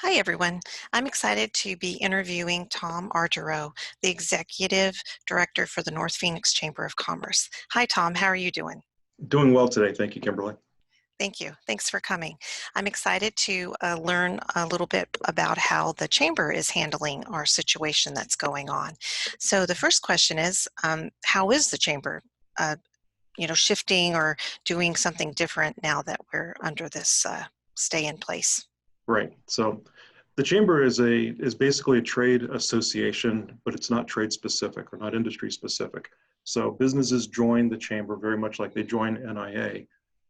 Hi, everyone. I'm excited to be interviewing Tom Argiro, the Executive Director for the North Phoenix Chamber of Commerce. Hi, Tom. How are you doing? Doing well today. Thank you, Kimberly. Thank you. Thanks for coming. I'm excited to learn a little bit about how the Chamber is handling our situation that's going on. So the first question is, how is the Chamber, shifting or doing something different now that we're under this stay in place? Right. So the chamber is basically a trade association, but it's not trade specific or not industry specific. So businesses join the chamber very much like they join NIA.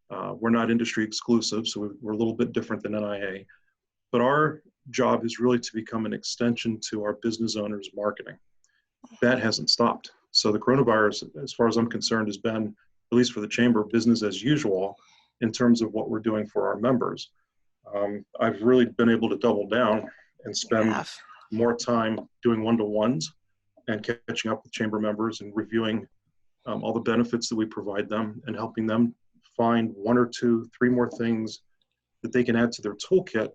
We're not industry exclusive, so we're a little bit different than NIA. But our job is really to become an extension to our business owners' marketing. That hasn't stopped. So the coronavirus, as far as I'm concerned, has been, at least for the chamber, business as usual in terms of what we're doing for our members. I've really been able to double down and spend Have. more time doing one-to-ones and catching up with chamber members and reviewing all the benefits that we provide them and helping them find one or two, three more things that they can add to their toolkit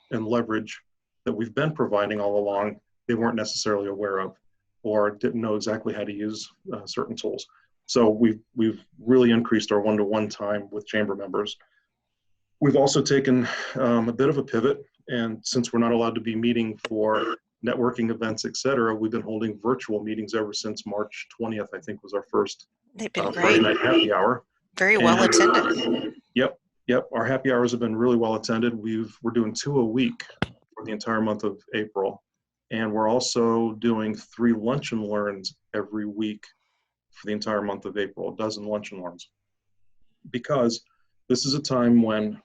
and leverage that we've been providing all along they weren't necessarily aware of or didn't know exactly how to use certain tools. So we've really increased our one-to-one time with chamber members. We've also taken a bit of a pivot, and since we're not allowed to be meeting for networking events, et cetera, we've been holding virtual meetings ever since March 20th, I think was our first They've been Friday great. night happy hour. Very well And attended. yep, our happy hours have been really well attended. We're doing 2 a week for the entire month of April. And we're also doing 3 lunch and learns every week for the entire month of April, a dozen lunch and learns. Because this is a time when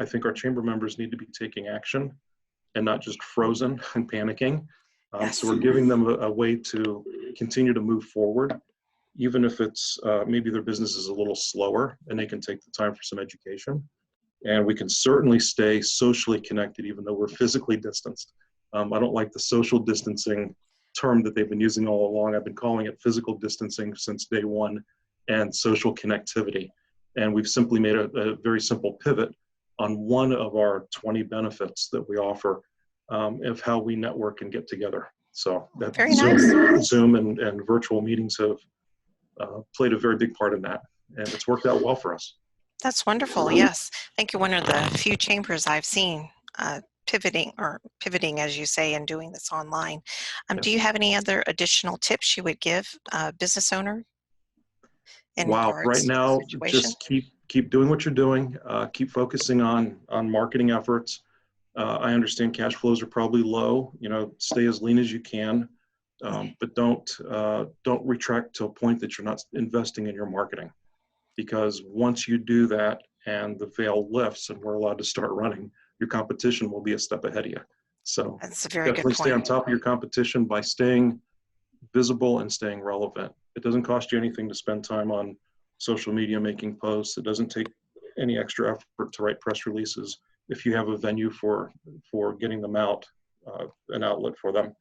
I think our chamber members need to be taking action and not just frozen and panicking. Yes. So we're giving them a way to continue to move forward, even if it's maybe their business is a little slower and they can take the time for some education. And we can certainly stay socially connected, even though we're physically distanced. I don't like the social distancing term that they've been using all along. I've been calling it physical distancing since day one and social connectivity. And we've simply made a very simple pivot on one of our 20 benefits that we offer of how we network and get together. So that Very nice. Zoom and virtual meetings have played a very big part in that. And it's worked out well for us. That's wonderful. Yes. I think you're one of the few chambers I've seen pivoting, as you say, and doing this online. Do Yes. you have any other additional tips you would give a business owner in Wow. Right regards to the now, situation? just keep doing what you're doing. Keep focusing on marketing efforts. I understand cash flows are probably low. Stay as lean as you can, but don't retract to a point that you're not investing in your marketing. Because once you do that and the veil lifts and we're allowed to start running, your competition will be a step ahead of you. So That's a very good definitely stay point. on top of your competition by staying visible and staying relevant. It doesn't cost you anything to spend time on social media making posts. It doesn't take any extra effort to write press releases if you have a venue for getting them out, an outlet for them.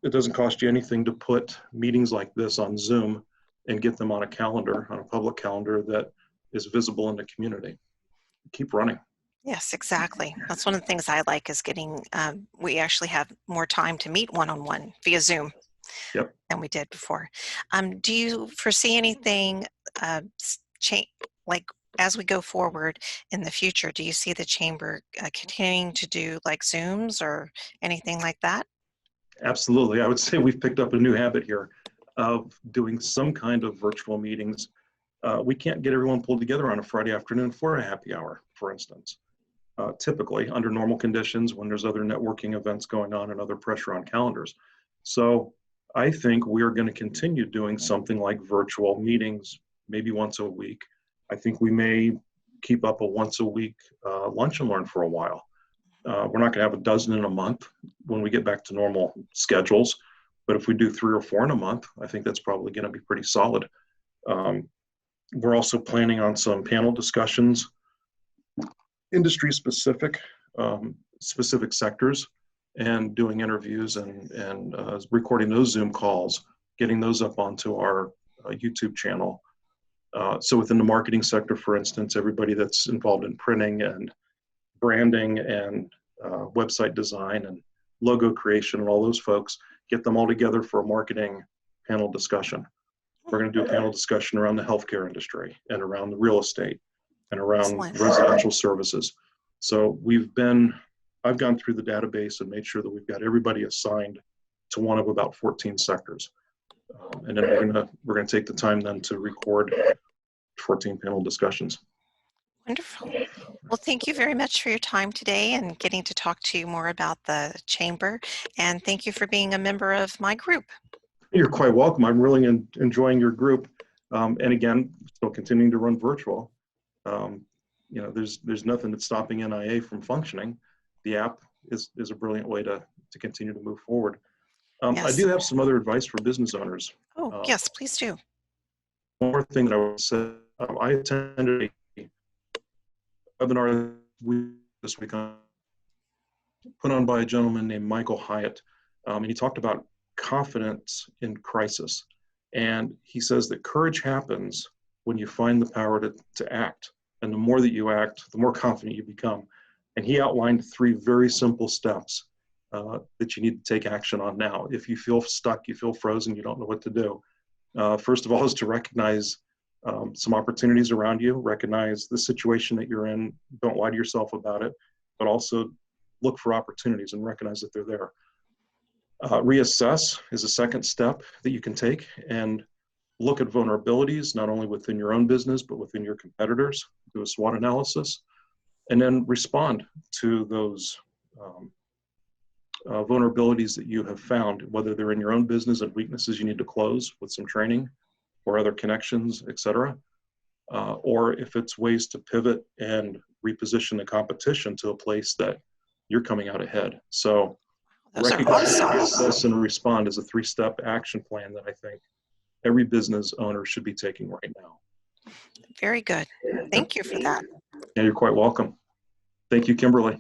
It doesn't cost you anything to put meetings like this on Zoom and get them on a calendar, on a public calendar that is visible in the community. Keep running. Yes, exactly. That's one of the things I like is we actually have more time to meet one-on-one via Zoom Yep. than we did before. Do you foresee anything change, like as we go forward in the future? Do you see the chamber continuing to do like Zooms or anything like that? Absolutely. I would say we've picked up a new habit here of doing some kind of virtual meetings. We can't get everyone pulled together on a Friday afternoon for a happy hour, for instance. Typically, under normal conditions, when there's other networking events going on and other pressure on calendars. So I think we're going to continue doing something like virtual meetings, maybe once a week. I think we may keep up a once a week lunch and learn for a while. We're not going to have a dozen in a month when we get back to normal schedules. But if we do 3 or 4 in a month, I think that's probably going to be pretty solid. We're also planning on some panel discussions, industry specific, specific sectors, and doing interviews and recording those Zoom calls, getting those up onto our YouTube channel. So within the marketing sector, for instance, everybody that's involved in printing and branding and website design and logo creation and all those folks, get them all together for a marketing panel discussion. We're going to do a panel discussion around the healthcare industry and around the real estate and around Excellent. residential services. So I've gone through the database and made sure that we've got everybody assigned to one of about 14 sectors. And then we're gonna take the time then to record 14 panel discussions. Wonderful. Well, thank you very much for your time today and getting to talk to you more about the chamber. And thank you for being a member of my group. You're quite welcome. I'm really enjoying your group. And again, still continuing to run virtual. There's nothing that's stopping NIA from functioning. The app is a brilliant way to continue to move forward. I Yes. do have some other advice for business owners. Oh, yes, please do. One more thing that I would say, I attended a webinar this week put on by a gentleman named Michael Hyatt, and he talked about confidence in crisis. And he says that courage happens when you find the power to act. And the more that you act, the more confident you become. And he outlined 3 very simple steps that you need to take action on now. If you feel stuck, you feel frozen, you don't know what to do. First of all is to recognize some opportunities around you, recognize the situation that you're in, don't lie to yourself about it, but also look for opportunities and recognize that they're there. Reassess is a second step that you can take and look at vulnerabilities, not only within your own business, but within your competitors, do a SWOT analysis, and then respond to those vulnerabilities that you have found, whether they're in your own business and weaknesses you need to close with some training or other connections, et cetera, or if it's ways to pivot and reposition the competition to a place that you're coming out ahead. So Those are recognize, awesome. reassess, and respond is a 3-step action plan that I think every business owner should be taking right now. Very good. Thank you for that. Yeah, you're quite welcome. Thank you, Kimberly.